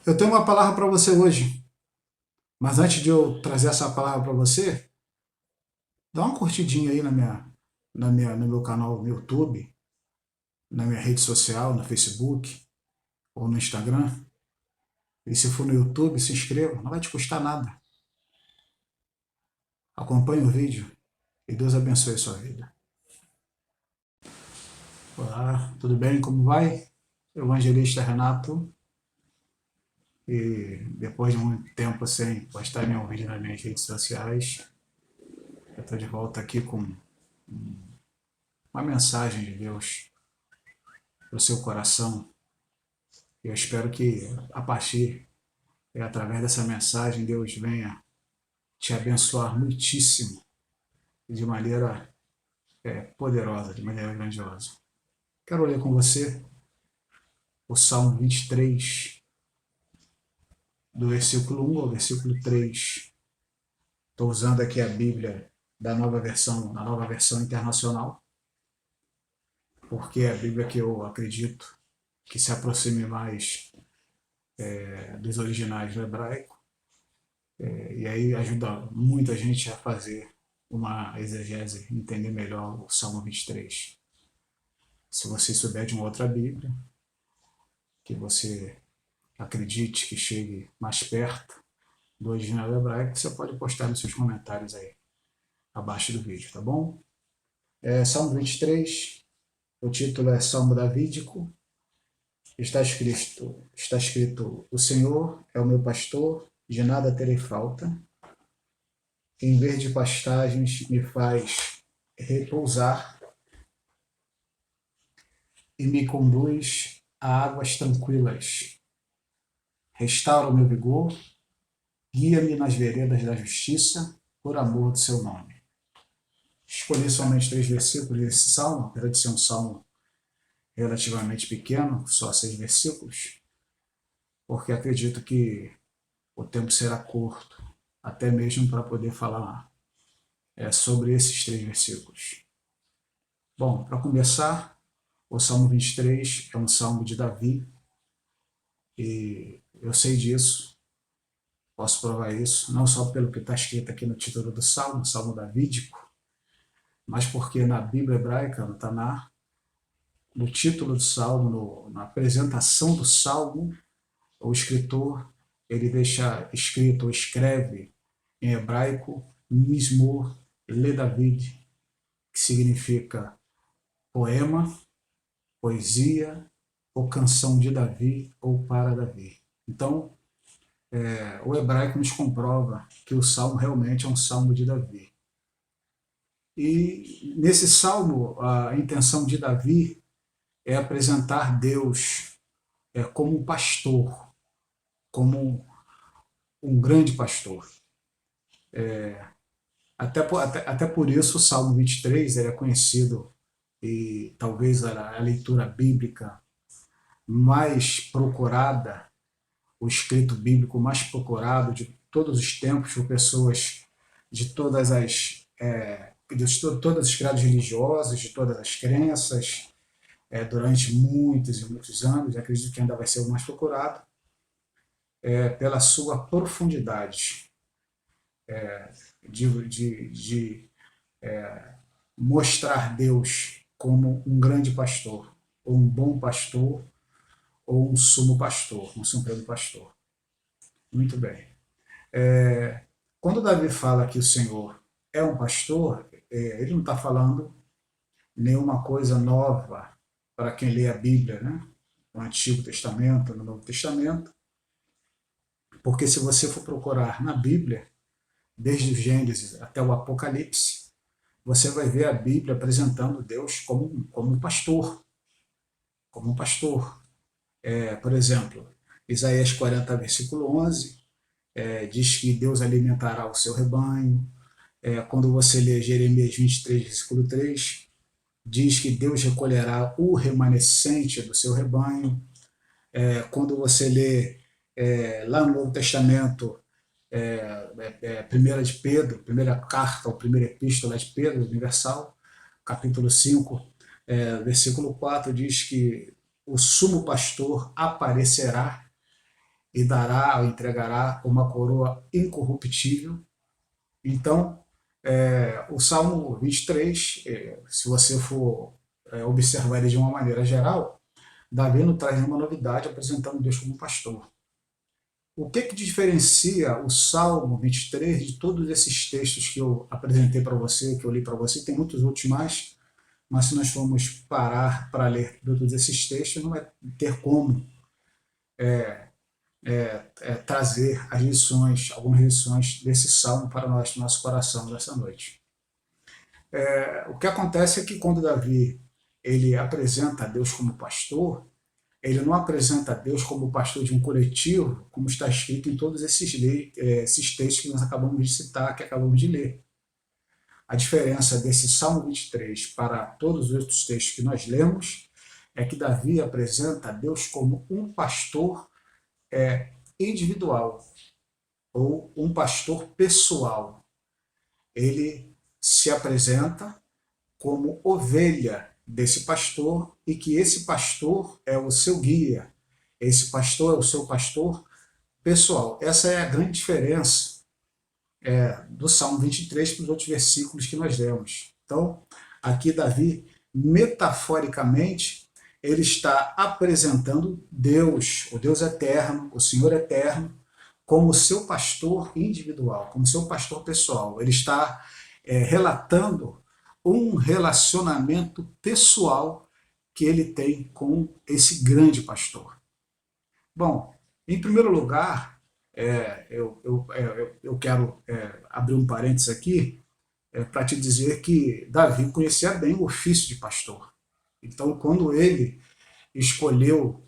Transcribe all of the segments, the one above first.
Eu tenho uma palavra para você hoje, mas antes de eu trazer essa palavra para você, dá uma curtidinha aí no meu canal no YouTube, na minha rede social, no Facebook ou no Instagram. E se for no YouTube, se inscreva, não vai te custar nada. Acompanhe o vídeo e Deus abençoe a sua vida. Olá, tudo bem? Como vai? Evangelista Renato. E depois de muito tempo sem postar nenhum vídeo nas minhas redes sociais, eu estou de volta aqui com uma mensagem de Deus para o seu coração. Eu espero que a partir e através dessa mensagem Deus venha te abençoar muitíssimo de maneira poderosa, de maneira grandiosa. Quero ler com você o Salmo 23, do versículo 1 ao versículo 3. Estou usando aqui a Bíblia da nova versão internacional, porque é a Bíblia que eu acredito que se aproxime mais dos originais do hebraico. E aí ajuda muita gente a fazer uma exegese, entender melhor o Salmo 23. Se você souber de uma outra Bíblia, que você acredite que chegue mais perto do original hebraico, você pode postar nos seus comentários aí, abaixo do vídeo, tá bom? Salmo 23, o título é Salmo Davídico. Está escrito: O Senhor é o meu pastor, de nada terei falta. Em verde pastagens me faz repousar e me conduz a águas tranquilas. Restaura o meu vigor, guia-me nas veredas da justiça, por amor do seu nome. Escolhi somente 3 versículos desse salmo, apesar de ser um salmo relativamente pequeno, só 6 versículos, porque acredito que o tempo será curto, até mesmo para poder falar sobre esses 3 versículos. Bom, para começar, o Salmo 23 é um salmo de Davi, e eu sei disso, posso provar isso, não só pelo que está escrito aqui no título do salmo, Salmo Davídico, mas porque na Bíblia hebraica, no Tanar, no título do salmo, na apresentação do salmo, o escritor ele deixa escrito ou escreve em hebraico Mismor Le David, que significa poema, poesia ou canção de Davi ou para Davi. Então, o hebraico nos comprova que o salmo realmente é um salmo de Davi. E nesse salmo, a intenção de Davi é apresentar Deus como um pastor, como um grande pastor. Até por isso o Salmo 23 ele é conhecido e talvez a leitura bíblica mais procurada, o escrito bíblico mais procurado de todos os tempos por pessoas de todos os credos religiosos, de todas as crenças, durante muitos e muitos anos, acredito que ainda vai ser o mais procurado, pela sua profundidade de mostrar Deus como um grande pastor, ou um bom pastor, ou um sumo pastor, um supremo pastor. Muito bem. Quando Davi fala que o Senhor é um pastor, ele não está falando nenhuma coisa nova para quem lê a Bíblia, né? No Antigo Testamento, no Novo Testamento, porque se você for procurar na Bíblia, desde o Gênesis até o Apocalipse, você vai ver a Bíblia apresentando Deus como um pastor, como um pastor. Por exemplo, Isaías 40, versículo 11, diz que Deus alimentará o seu rebanho. Quando você lê Jeremias 23, versículo 3, diz que Deus recolherá o remanescente do seu rebanho. Quando você lê lá no Novo Testamento, primeira de Pedro, primeira carta ou primeira epístola de Pedro, universal, capítulo 5, versículo 4, diz que o sumo pastor aparecerá e dará ou entregará uma coroa incorruptível. Então, o Salmo 23, se você for observar ele de uma maneira geral, Davi não traz nenhuma novidade apresentando Deus como pastor. O que diferencia o Salmo 23 de todos esses textos que eu apresentei para você, que eu li para você? Tem muitos outros mais, mas se nós formos parar para ler todos esses textos, não vai ter como trazer as lições, algumas lições desse salmo para nós, nosso coração nessa noite. O que acontece é que quando Davi ele apresenta a Deus como pastor, ele não apresenta a Deus como pastor de um coletivo, como está escrito em todos esses textos que nós acabamos de citar, que acabamos de ler. A diferença desse Salmo 23 para todos os outros textos que nós lemos é que Davi apresenta a Deus como um pastor individual, ou um pastor pessoal. Ele se apresenta como ovelha desse pastor e que esse pastor é o seu guia, esse pastor é o seu pastor pessoal. Essa é a grande diferença do Salmo 23 para os outros versículos que nós lemos. Então, aqui Davi, metaforicamente, ele está apresentando Deus, o Deus eterno, o Senhor eterno, como seu pastor individual, como seu pastor pessoal. Ele está relatando um relacionamento pessoal que ele tem com esse grande pastor. Bom, em primeiro lugar, eu quero abrir um parênteses aqui para te dizer que Davi conhecia bem o ofício de pastor. Então, quando ele escolheu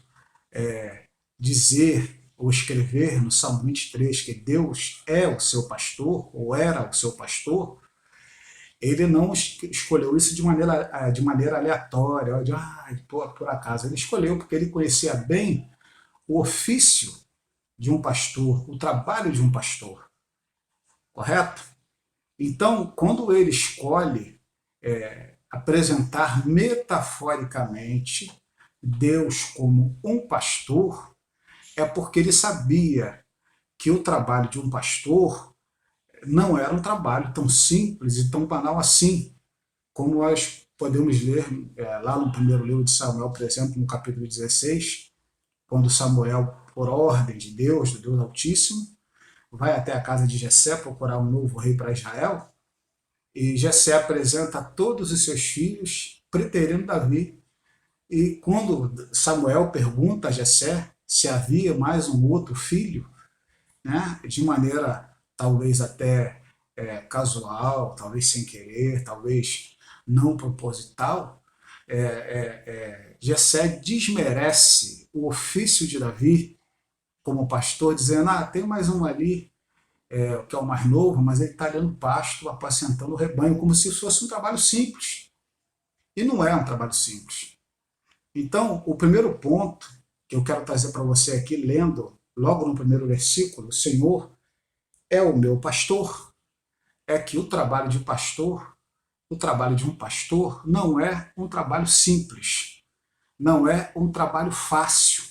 dizer ou escrever no Salmo 23 que Deus é o seu pastor, ou era o seu pastor, ele não escolheu isso de maneira aleatória, por acaso. Ele escolheu porque ele conhecia bem o ofício de um pastor, o trabalho de um pastor, correto? Então, quando ele escolhe apresentar metaforicamente Deus como um pastor, é porque ele sabia que o trabalho de um pastor não era um trabalho tão simples e tão banal assim, como nós podemos ler lá no primeiro livro de Samuel, por exemplo, no capítulo 16, quando Samuel, por ordem de Deus, do Deus Altíssimo, vai até a casa de Jessé procurar um novo rei para Israel, e Jessé apresenta todos os seus filhos, preterindo Davi. E quando Samuel pergunta a Jessé se havia mais um outro filho, né, de maneira talvez até casual, talvez sem querer, talvez não proposital, Jessé desmerece o ofício de Davi como pastor, dizendo, tem mais um ali, que é o mais novo, mas ele está dando pasto, apacentando o rebanho, como se fosse um trabalho simples. E não é um trabalho simples. Então, o primeiro ponto que eu quero trazer para você aqui, lendo logo no primeiro versículo, o Senhor é o meu pastor, é que o trabalho de pastor, o trabalho de um pastor, não é um trabalho simples, não é um trabalho fácil.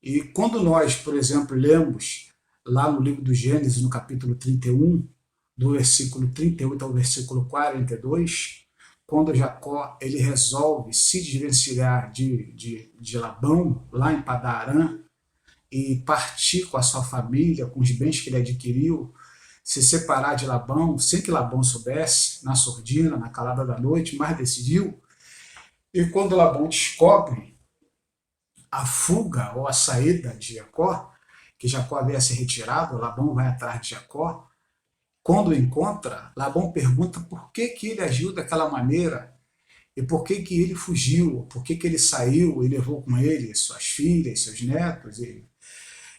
E quando nós, por exemplo, lemos lá no livro do Gênesis, no capítulo 31, do versículo 38 ao versículo 42, quando Jacó ele resolve se desvencilhar de Labão, lá em Padarã, e partir com a sua família, com os bens que ele adquiriu, se separar de Labão, sem que Labão soubesse, na sordina, na calada da noite, mas decidiu. E quando Labão descobre a fuga ou a saída de Jacó, que Jacó havia se retirado, Labão vai atrás de Jacó. Quando o encontra, Labão pergunta por que ele agiu daquela maneira e por que ele fugiu, por que ele saiu e levou com ele suas filhas, seus netos e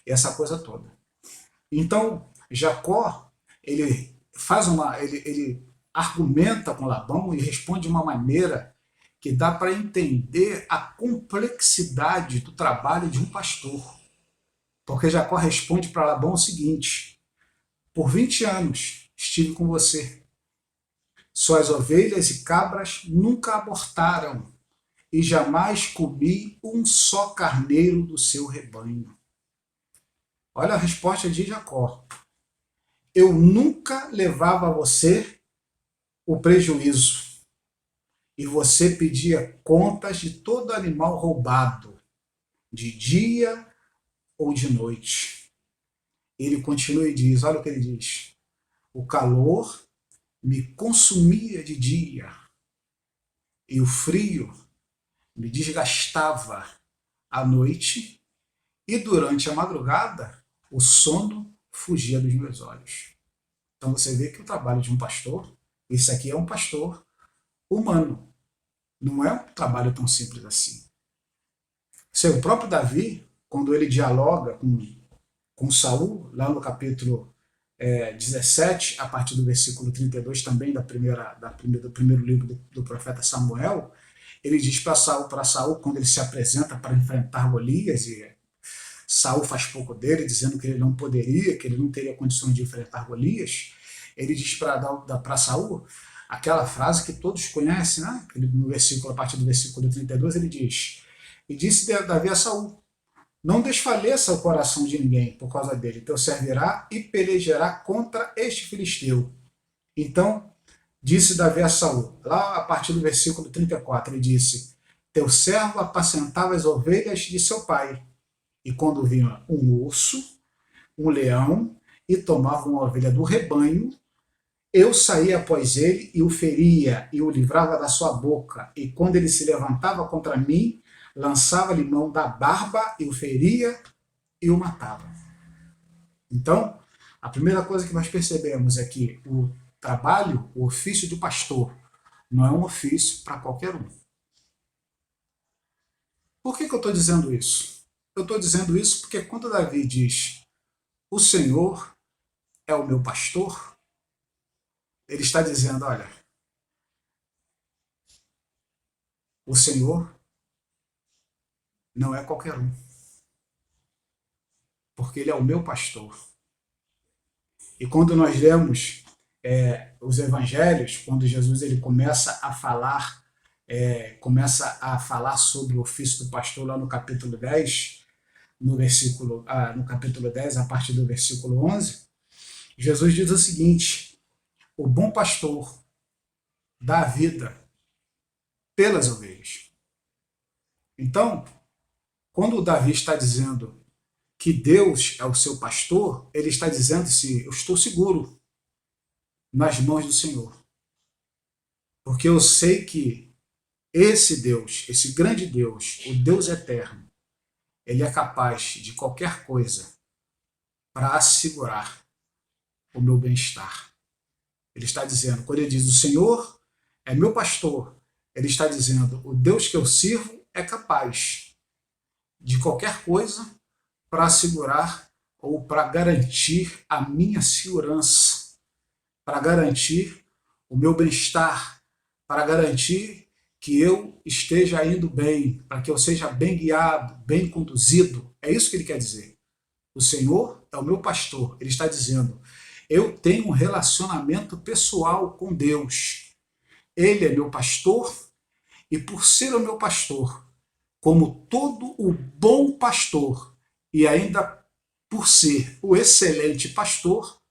essa coisa toda. Então, Jacó, ele argumenta com Labão e responde de uma maneira que dá para entender a complexidade do trabalho de um pastor. Porque Jacó responde para Labão o seguinte: por 20 anos estive com você, suas ovelhas e cabras nunca abortaram, e jamais comi um só carneiro do seu rebanho. Olha a resposta de Jacó. Eu nunca levava a você o prejuízo, e você pedia contas de todo animal roubado, de dia ou de noite. Ele continua e diz, olha o que ele diz, o calor me consumia de dia, e o frio me desgastava à noite, e durante a madrugada o sono fugia dos meus olhos. Então você vê que o trabalho de um pastor, esse aqui é um pastor humano, não é um trabalho tão simples assim. O próprio Davi, quando ele dialoga com Saul, lá no capítulo 17, a partir do versículo 32, também do primeiro livro do profeta Samuel, ele diz para Saul, quando ele se apresenta para enfrentar Golias, e Saul faz pouco dele, dizendo que ele não poderia, que ele não teria condições de enfrentar Golias, ele diz para Saul aquela frase que todos conhecem, né? No versículo, a partir do versículo 32, ele diz, e disse Davi a Saul, não desfaleça o coração de ninguém por causa dele, teu servirá e pelejará contra este filisteu. Então, disse Davi a Saul, lá a partir do versículo 34, ele disse, teu servo apacentava as ovelhas de seu pai, e quando vinha um urso, um leão, e tomava uma ovelha do rebanho, eu saía após ele e o feria, e o livrava da sua boca, e quando ele se levantava contra mim, lançava-lhe mão da barba, e o feria e o matava. Então, a primeira coisa que nós percebemos é que o trabalho, o ofício do pastor, não é um ofício para qualquer um. Por que eu estou dizendo isso? Eu estou dizendo isso porque quando Davi diz, o Senhor é o meu pastor, ele está dizendo, olha, o Senhor não é qualquer um, porque ele é o meu pastor. E quando nós lemos os evangelhos, quando Jesus ele começa a falar sobre o ofício do pastor lá no capítulo 10, no capítulo 10, a partir do versículo 11, Jesus diz o seguinte, o bom pastor dá a vida pelas ovelhas. Então, quando o Davi está dizendo que Deus é o seu pastor, ele está dizendo assim, eu estou seguro nas mãos do Senhor. Porque eu sei que esse Deus, esse grande Deus, o Deus eterno, ele é capaz de qualquer coisa para assegurar o meu bem-estar. Ele está dizendo, quando ele diz, o Senhor é meu pastor, ele está dizendo, o Deus que eu sirvo é capaz de qualquer coisa para assegurar ou para garantir a minha segurança, para garantir o meu bem-estar, para garantir que eu esteja indo bem, para que eu seja bem guiado, bem conduzido. É isso que ele quer dizer. O Senhor é o meu pastor. Ele está dizendo, eu tenho um relacionamento pessoal com Deus. Ele é meu pastor e por ser o meu pastor, como todo o bom pastor, e ainda por ser o excelente pastor,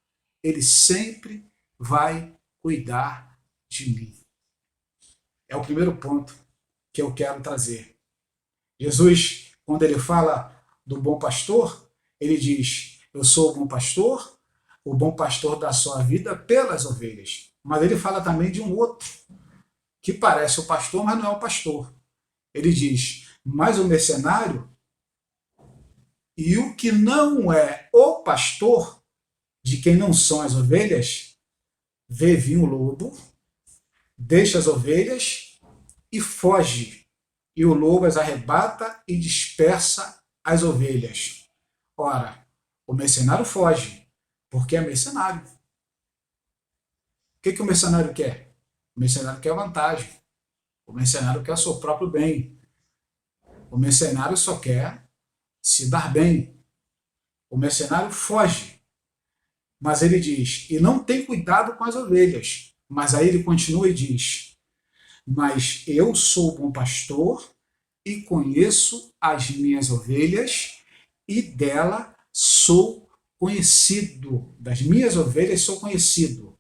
ele sempre vai cuidar de mim. É o primeiro ponto que eu quero trazer. Jesus, quando ele fala do bom pastor, ele diz, eu sou o bom pastor dá sua vida pelas ovelhas. Mas ele fala também de um outro, que parece o pastor, mas não é o pastor. Ele diz, mas o mercenário e o que não é o pastor, de quem não são as ovelhas, vê vir o lobo, deixa as ovelhas e foge. E o lobo as arrebata e dispersa as ovelhas. Ora, o mercenário foge, porque é mercenário. O que o mercenário quer? O mercenário quer vantagem. O mercenário quer o seu próprio bem. O mercenário só quer se dar bem. O mercenário foge. Mas ele diz, e não tem cuidado com as ovelhas. Mas aí ele continua e diz, mas eu sou bom pastor e conheço as minhas ovelhas e dela sou conhecido, das minhas ovelhas sou conhecido.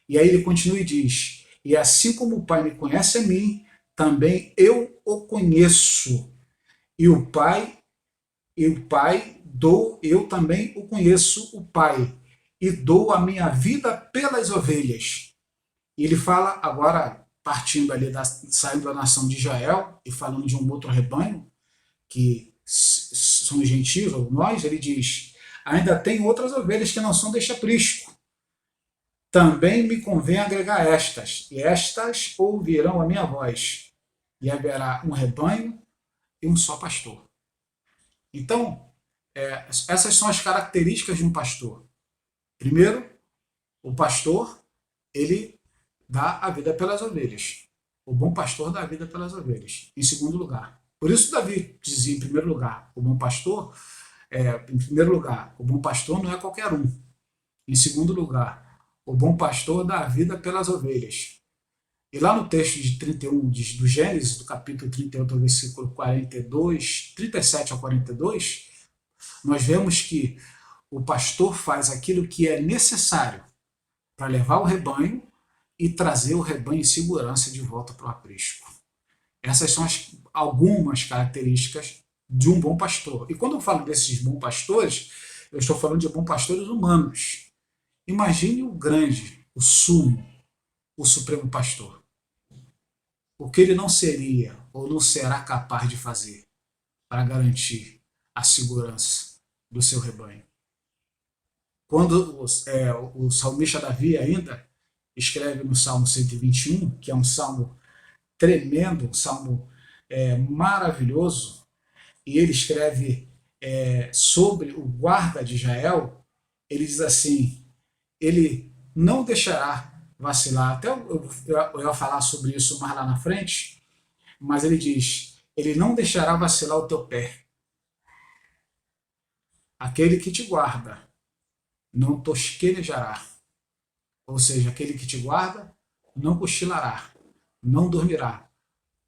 E aí ele continua e diz: e assim como o Pai me conhece a mim, também eu o conheço. E o Pai dou, eu também o conheço, o Pai, e dou a minha vida pelas ovelhas. E ele fala agora, partindo ali, saindo da nação de Israel e falando de um outro rebanho, que são os gentios, ou nós, ele diz: ainda tem outras ovelhas que não são deste aprisco. Também me convém agregar estas, e estas ouvirão a minha voz, e haverá um rebanho e um só pastor. Então, essas são as características de um pastor. Primeiro, o pastor, ele dá a vida pelas ovelhas. O bom pastor dá a vida pelas ovelhas. Em segundo lugar, por isso Davi dizia em primeiro lugar, o bom pastor, em primeiro lugar, o bom pastor não é qualquer um. Em segundo lugar, o bom pastor dá a vida pelas ovelhas. E lá no texto de 31 do Gênesis, do capítulo 38, versículo 42, 37 ao 42, nós vemos que o pastor faz aquilo que é necessário para levar o rebanho e trazer o rebanho em segurança de volta para o aprisco. Essas são algumas características de um bom pastor. E quando eu falo desses bons pastores, eu estou falando de bons pastores humanos. Imagine o grande, o sumo, o supremo pastor. O que ele não seria ou não será capaz de fazer para garantir a segurança do seu rebanho. Quando o salmista Davi ainda escreve no Salmo 121, que é um salmo tremendo, um salmo maravilhoso, e ele escreve sobre o guarda de Israel, ele diz assim: ele não deixará vacilar. Até eu ia falar sobre isso mais lá na frente, mas ele diz: ele não deixará vacilar o teu pé. Aquele que te guarda não tosquenejará. Ou seja, aquele que te guarda não cochilará, não dormirá.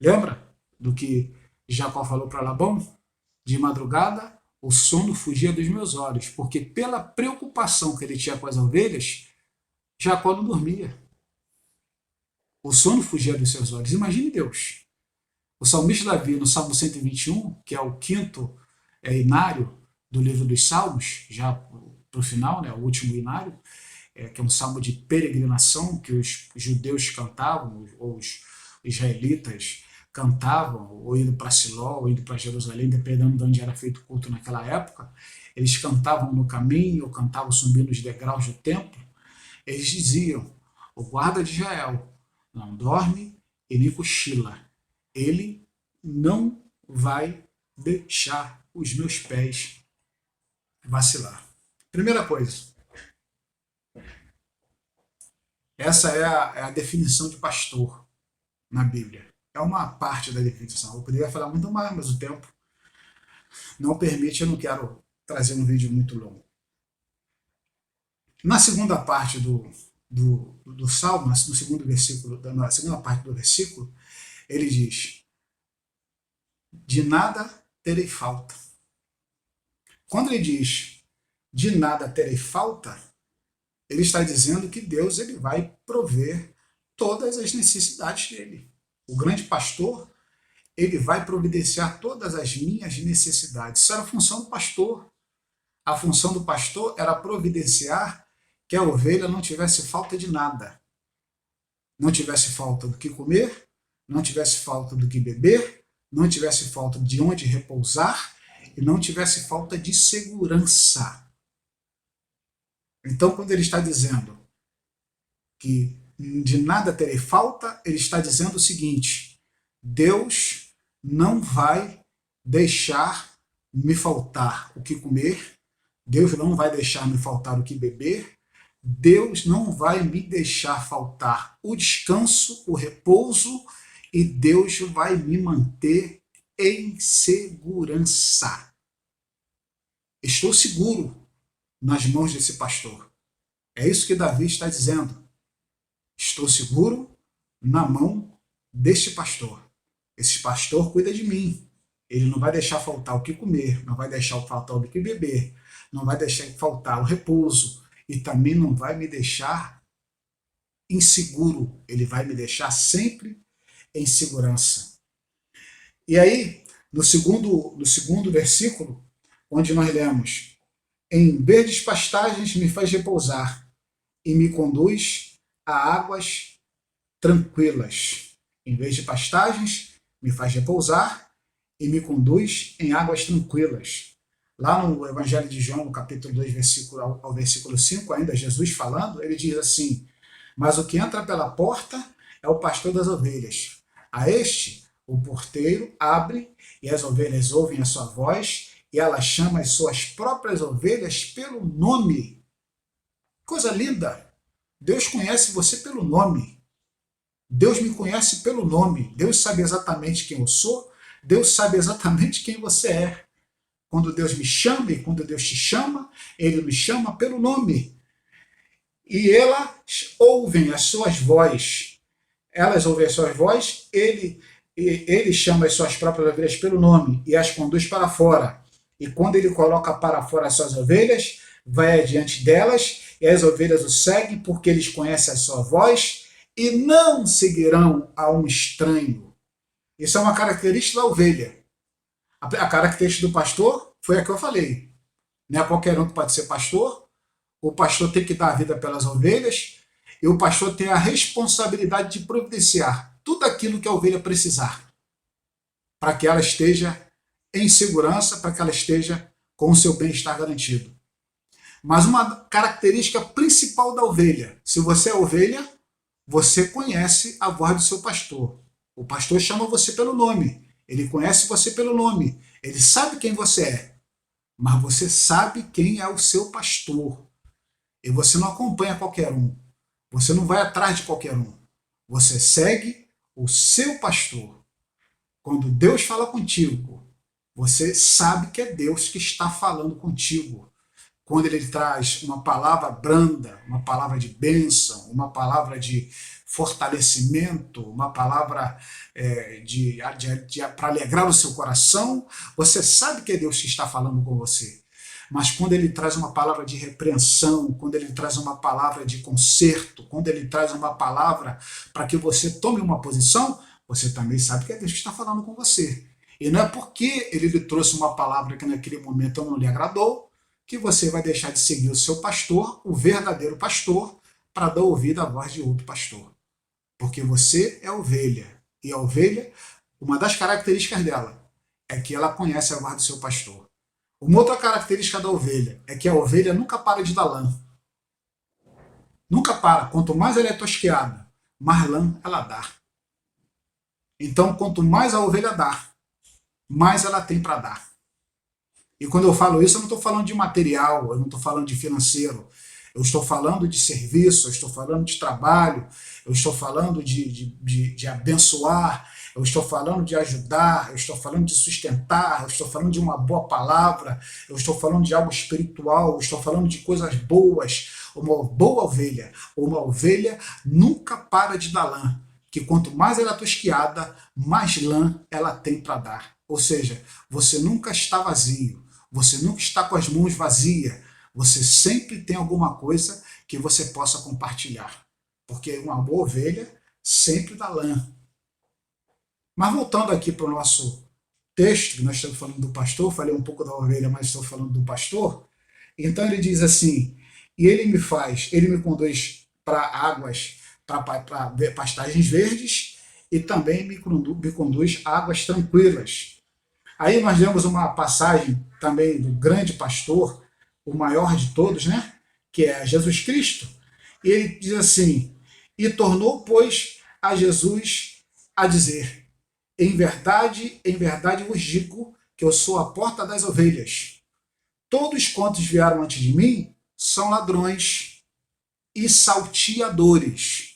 Lembra do que Jacó falou para Labão? De madrugada, o sono fugia dos meus olhos, porque pela preocupação que ele tinha com as ovelhas, Jacó não dormia. O sono fugia dos seus olhos. Imagine Deus. O salmista Davi, no Salmo 121, que é o quinto inário do livro dos Salmos, já para o final, né, o último inário, que é um salmo de peregrinação que os judeus cantavam, ou os israelitas cantavam, ou indo para Siló, ou indo para Jerusalém, dependendo de onde era feito o culto naquela época. Eles cantavam no caminho, ou cantavam subindo os degraus do templo. Eles diziam: o guarda de Israel não dorme e nem cochila. Ele não vai deixar os meus pés vacilar. Primeira coisa, essa é a definição de pastor na Bíblia. É uma parte da definição. Eu poderia falar muito mais, mas o tempo não permite, eu não quero trazer um vídeo muito longo. Na segunda parte do Salmo, no segundo versículo, na segunda parte do versículo, ele diz: de nada terei falta. Quando ele diz de nada terei falta, ele está dizendo que Deus ele vai prover todas as necessidades dele. O grande pastor, ele vai providenciar todas as minhas necessidades. Isso era a função do pastor. A função do pastor era providenciar que a ovelha não tivesse falta de nada. Não tivesse falta do que comer, não tivesse falta do que beber, não tivesse falta de onde repousar e não tivesse falta de segurança. Então, quando ele está dizendo que de nada terei falta, ele está dizendo o seguinte: Deus não vai deixar me faltar o que comer, Deus não vai deixar me faltar o que beber, Deus não vai me deixar faltar o descanso, o repouso, e Deus vai me manter em segurança. Estou seguro nas mãos desse pastor. É isso que Davi está dizendo. Estou seguro na mão deste pastor. Esse pastor cuida de mim. Ele não vai deixar faltar o que comer, não vai deixar faltar o que beber, não vai deixar faltar o repouso e também não vai me deixar inseguro, ele vai me deixar sempre em segurança. E aí, no segundo versículo, onde nós lemos: em verdes pastagens me faz repousar e me conduz a águas tranquilas. Em vez de pastagens, me faz repousar e me conduz em águas tranquilas. Lá no Evangelho de João, no capítulo 2, versículo, ao versículo 5, ainda Jesus falando, ele diz assim: mas o que entra pela porta é o pastor das ovelhas. A este, o porteiro abre e as ovelhas ouvem a sua voz e ela chama as suas próprias ovelhas pelo nome. Coisa linda! Deus conhece você pelo nome. Deus me conhece pelo nome. Deus sabe exatamente quem eu sou. Deus sabe exatamente quem você é. Quando Deus me chama e quando Deus te chama, Ele me chama pelo nome. E elas ouvem as suas vozes. Elas ouvem as suas vozes, ele chama as suas próprias ovelhas pelo nome e as conduz para fora. E quando ele coloca para fora as suas ovelhas, vai adiante delas, e as ovelhas o seguem porque eles conhecem a sua voz e não seguirão a um estranho. Isso é uma característica da ovelha. A característica do pastor foi a que eu falei. Não é qualquer um que pode ser pastor. O pastor tem que dar a vida pelas ovelhas e o pastor tem a responsabilidade de providenciar tudo aquilo que a ovelha precisar para que ela esteja em segurança, para que ela esteja com o seu bem-estar garantido. Mas uma característica principal da ovelha: se você é ovelha, você conhece a voz do seu pastor. O pastor chama você pelo nome, ele conhece você pelo nome, ele sabe quem você é, mas você sabe quem é o seu pastor. E você não acompanha qualquer um, você não vai atrás de qualquer um, você segue o seu pastor. Quando Deus fala contigo, você sabe que é Deus que está falando contigo. Quando Ele traz uma palavra branda, uma palavra de bênção, uma palavra de fortalecimento, uma palavra para alegrar o seu coração, você sabe que é Deus que está falando com você. Mas quando Ele traz uma palavra de repreensão, quando Ele traz uma palavra de conserto, quando Ele traz uma palavra para que você tome uma posição, você também sabe que é Deus que está falando com você. E não é porque Ele lhe trouxe uma palavra que naquele momento não lhe agradou, que você vai deixar de seguir o seu pastor, o verdadeiro pastor, para dar ouvido à voz de outro pastor. Porque você é ovelha. E a ovelha, uma das características dela, é que ela conhece a voz do seu pastor. Uma outra característica da ovelha é que a ovelha nunca para de dar lã. Nunca para. Quanto mais ela é tosqueada, mais lã ela dá. Então, quanto mais a ovelha dá, mais ela tem para dar. E quando eu falo isso, eu não estou falando de material, eu não estou falando de financeiro, eu estou falando de serviço, eu estou falando de trabalho, eu estou falando de abençoar, eu estou falando de ajudar, eu estou falando de sustentar, eu estou falando de uma boa palavra, eu estou falando de algo espiritual, eu estou falando de coisas boas. Uma boa ovelha, uma ovelha nunca para de dar lã, que quanto mais ela é tosquiada, mais lã ela tem para dar. Ou seja, você nunca está vazio, você nunca está com as mãos vazias, você sempre tem alguma coisa que você possa compartilhar, porque uma boa ovelha sempre dá lã. Mas voltando aqui para o nosso texto, que nós estamos falando do pastor, falei um pouco da ovelha, mas estou falando do pastor. Então ele diz assim: e ele me conduz para águas, para pastagens verdes, e também me conduz a águas tranquilas. Aí nós vemos uma passagem também do grande pastor, o maior de todos, né? Que é Jesus Cristo. E ele diz assim: e tornou, pois, a Jesus a dizer: em verdade vos digo que eu sou a porta das ovelhas. Todos quantos vieram antes de mim são ladrões e salteadores.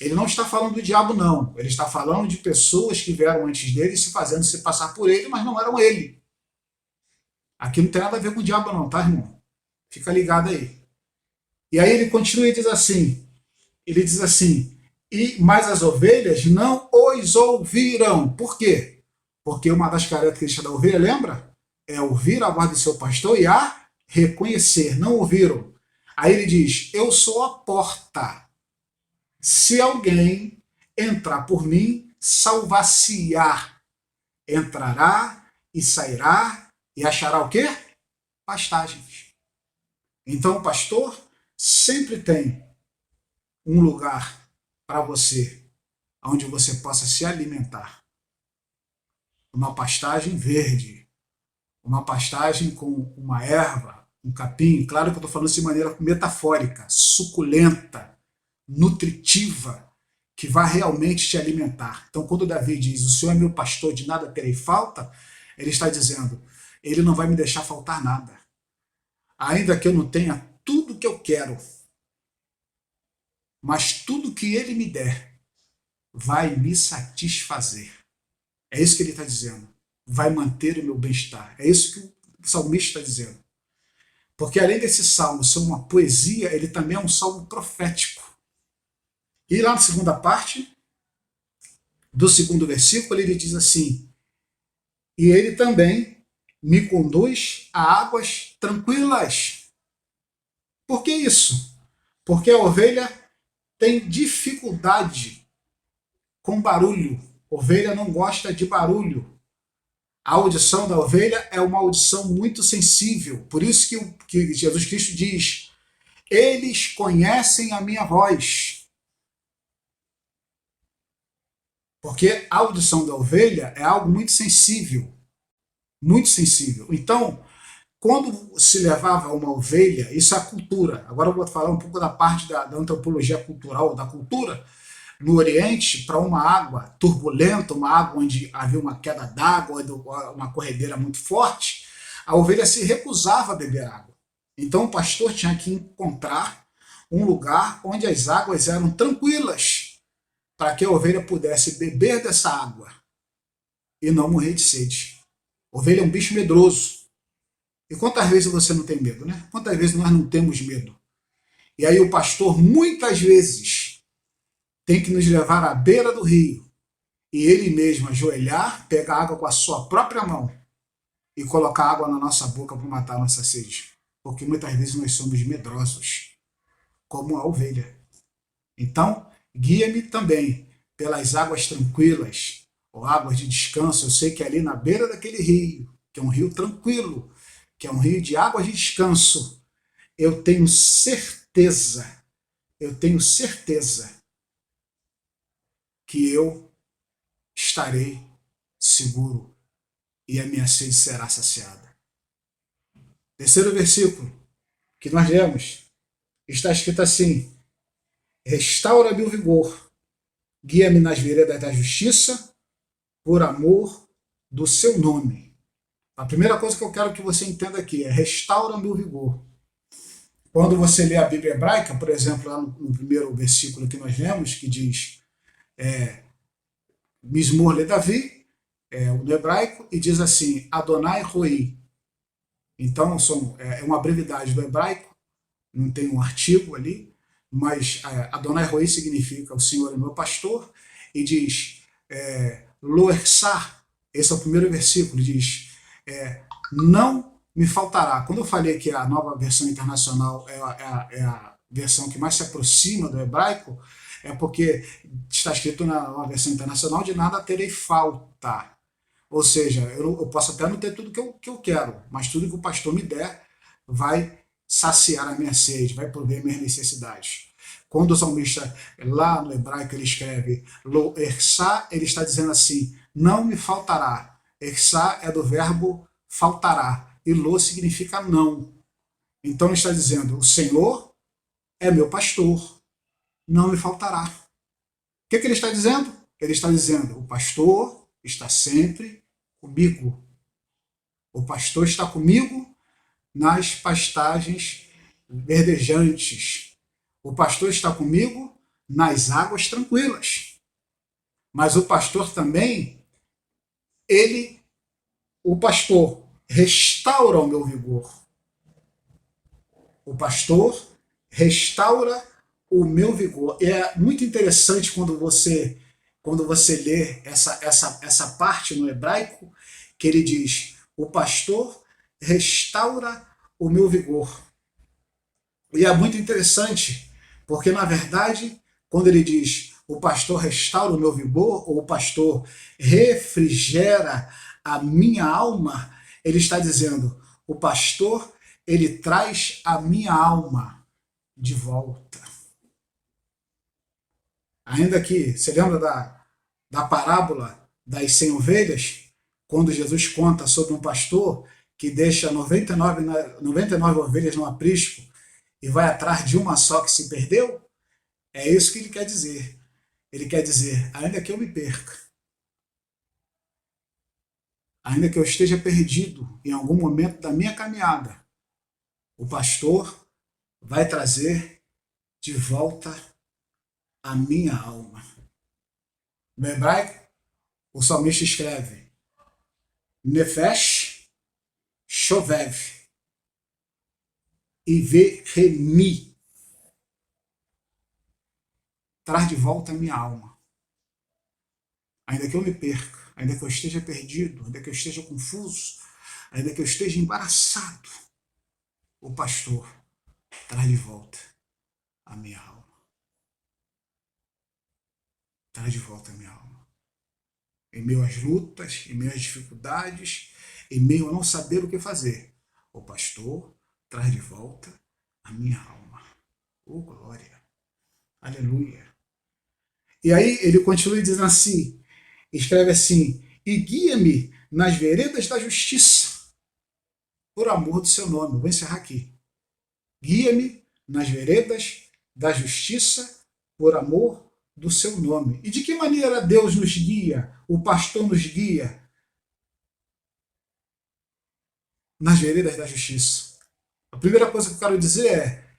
Ele não está falando do diabo, não. Ele está falando de pessoas que vieram antes dele se fazendo se passar por ele, mas não eram ele. Aqui não tem nada a ver com o diabo, não, tá, irmão? Fica ligado aí. E aí ele continua e diz assim, mas as ovelhas não os ouviram. Por quê? Porque uma das características da ovelha, lembra? É ouvir a voz do seu pastor e a reconhecer, não ouviram. Aí ele diz: eu sou a porta. Se alguém entrar por mim, salvar-se-á. Entrará e sairá e achará o quê? Pastagens. Então o pastor sempre tem um lugar para você, onde você possa se alimentar. Uma pastagem verde, uma pastagem com uma erva, um capim, claro que eu estou falando de maneira metafórica, suculenta, nutritiva, que vai realmente te alimentar. Então, quando Davi diz: o Senhor é meu pastor, de nada terei falta, ele está dizendo: ele não vai me deixar faltar nada. Ainda que eu não tenha tudo que eu quero, mas tudo que ele me der vai me satisfazer. É isso que ele está dizendo. Vai manter o meu bem-estar. É isso que o salmista está dizendo. Porque além desse salmo ser uma poesia, ele também é um salmo profético. E lá na segunda parte do segundo versículo, ele diz assim: e ele também me conduz a águas tranquilas. Por que isso? Porque a ovelha tem dificuldade com barulho. A ovelha não gosta de barulho. A audição da ovelha é uma audição muito sensível. Por isso que Jesus Cristo diz: eles conhecem a minha voz. Porque a audição da ovelha é algo muito sensível. Muito sensível. Então, quando se levava uma ovelha, isso é a cultura. Agora eu vou falar um pouco da parte da antropologia cultural, da cultura. No Oriente, para uma água turbulenta, uma água onde havia uma queda d'água, uma corredeira muito forte, a ovelha se recusava a beber água. Então o pastor tinha que encontrar um lugar onde as águas eram tranquilas, para que a ovelha pudesse beber dessa água e não morrer de sede. A ovelha é um bicho medroso. E quantas vezes você não tem medo, né? Quantas vezes nós não temos medo? E aí o pastor, muitas vezes, tem que nos levar à beira do rio e ele mesmo ajoelhar, pegar água com a sua própria mão e colocar água na nossa boca para matar a nossa sede. Porque muitas vezes nós somos medrosos, como a ovelha. Então, guia-me também pelas águas tranquilas, ou águas de descanso. Eu sei que ali na beira daquele rio, que é um rio tranquilo, que é um rio de águas de descanso, eu tenho certeza que eu estarei seguro e a minha sede será saciada. Terceiro versículo que nós lemos, está escrito assim: restaura-me o vigor, guia-me nas veredas da justiça, por amor do seu nome. A primeira coisa que eu quero que você entenda aqui é: restaura-me o vigor. Quando você lê a Bíblia hebraica, por exemplo, lá no primeiro versículo que nós lemos, que diz Mismor le Davi, no hebraico, e diz assim: Adonai Roi. Então, é uma brevidade do hebraico, não tem um artigo ali, mas Adonai Roi significa o Senhor é meu pastor, e diz Lo Ersar, esse é o primeiro versículo, diz não me faltará. Quando eu falei que a nova versão internacional é a versão que mais se aproxima do hebraico, é porque está escrito na nova versão internacional: de nada terei falta. Ou seja, eu posso até não ter tudo que eu quero, mas tudo que o pastor me der vai saciar a minha sede, vai prover minhas necessidades. Quando o salmista, lá no hebraico, ele escreve Lo Ersá, ele está dizendo assim: não me faltará. Ersá é do verbo faltará, e Lo significa não. Então ele está dizendo: o Senhor é meu pastor, não me faltará. O que ele está dizendo? Ele está dizendo: o pastor está sempre comigo. O pastor está comigo nas pastagens verdejantes. O pastor está comigo nas águas tranquilas. Mas o pastor também, o pastor restaura o meu vigor. O pastor restaura o meu vigor. E é muito interessante quando você lê essa parte no hebraico, que ele diz: o pastor restaura o meu vigor. E é muito interessante, porque na verdade, quando ele diz o pastor restaura o meu vigor, ou o pastor refrigera a minha alma, ele está dizendo, o pastor, ele traz a minha alma de volta. Ainda que, você lembra da parábola das 100 ovelhas? Quando Jesus conta sobre um pastor que deixa 99 ovelhas no aprisco e vai atrás de uma só que se perdeu? É isso que ele quer dizer. Ele quer dizer, ainda que eu me perca, ainda que eu esteja perdido em algum momento da minha caminhada, o pastor vai trazer de volta a minha alma. No hebraico, o salmista escreve Nefesh Shovev e Veremi. Traz de volta a minha alma. Ainda que eu me perca, ainda que eu esteja perdido, ainda que eu esteja confuso, ainda que eu esteja embaraçado, o pastor traz de volta a minha alma. Traz de volta a minha alma. Em meio às lutas, em meio às dificuldades, em meio a não saber o que fazer, o pastor traz de volta a minha alma. Oh, glória! Aleluia! E aí ele continua dizendo assim, escreve assim, e guia-me nas veredas da justiça, por amor do seu nome. Eu vou encerrar aqui. Guia-me nas veredas da justiça, por amor do seu nome. E de que maneira Deus nos guia, o pastor nos guia nas veredas da justiça? A primeira coisa que eu quero dizer é,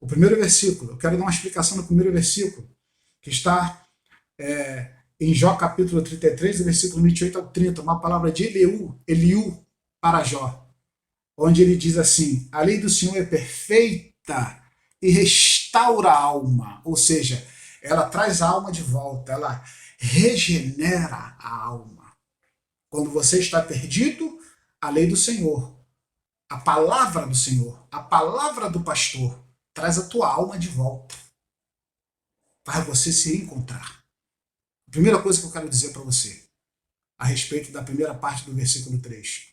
o primeiro versículo, eu quero dar uma explicação no primeiro versículo, que está em Jó capítulo 33, versículo 28 ao 30, uma palavra de Eliú para Jó, onde ele diz assim, a lei do Senhor é perfeita e restaura a alma, ou seja, ela traz a alma de volta, ela regenera a alma. Quando você está perdido, a lei do Senhor, a palavra do Senhor, a palavra do pastor, traz a tua alma de volta, para você se encontrar. A primeira coisa que eu quero dizer para você, a respeito da primeira parte do versículo 3.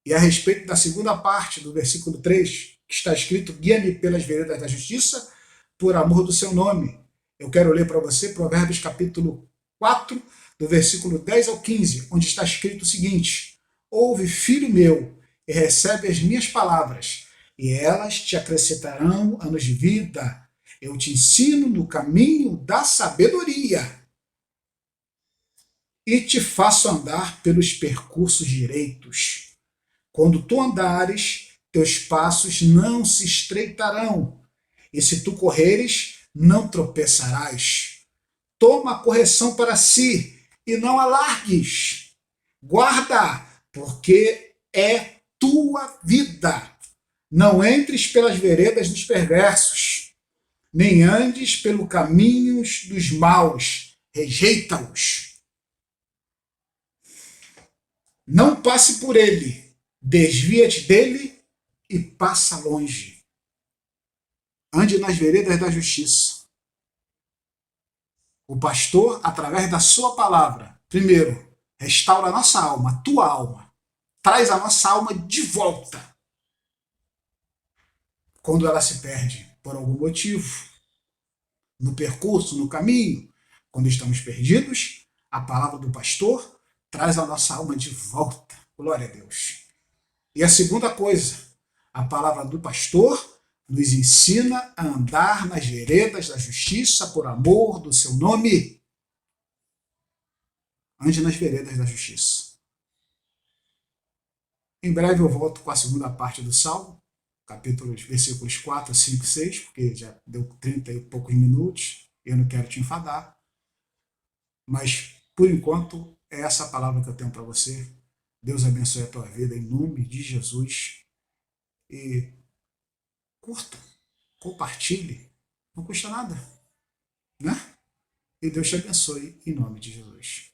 E a respeito da segunda parte do versículo 3, que está escrito, guia-me pelas veredas da justiça, por amor do seu nome. Eu quero ler para você Provérbios capítulo 4, do versículo 10 ao 15, onde está escrito o seguinte, ouve, filho meu, e recebe as minhas palavras, e elas te acrescentarão anos de vida. Eu te ensino no caminho da sabedoria e te faço andar pelos percursos direitos. Quando tu andares, teus passos não se estreitarão, e se tu correres, não tropeçarás. Toma a correção para si, e não a largues. Guarda, porque é tua vida. Não entres pelas veredas dos perversos, nem andes pelos caminhos dos maus. Rejeita-os. Não passe por ele, desvia-te dele e passa longe. Ande nas veredas da justiça. O pastor, através da sua palavra, primeiro, restaura a nossa alma, a tua alma. Traz a nossa alma de volta. Quando ela se perde por algum motivo, no percurso, no caminho, quando estamos perdidos, a palavra do pastor traz a nossa alma de volta. Glória a Deus. E a segunda coisa, a palavra do pastor nos ensina a andar nas veredas da justiça por amor do seu nome. Ande nas veredas da justiça. Em breve eu volto com a segunda parte do Salmo, versículos 4, 5, 6, porque já deu 30 e poucos minutos, eu não quero te enfadar. Mas, por enquanto, é essa a palavra que eu tenho para você. Deus abençoe a tua vida, em nome de Jesus. E curta, compartilhe, não custa nada, né? E Deus te abençoe em nome de Jesus.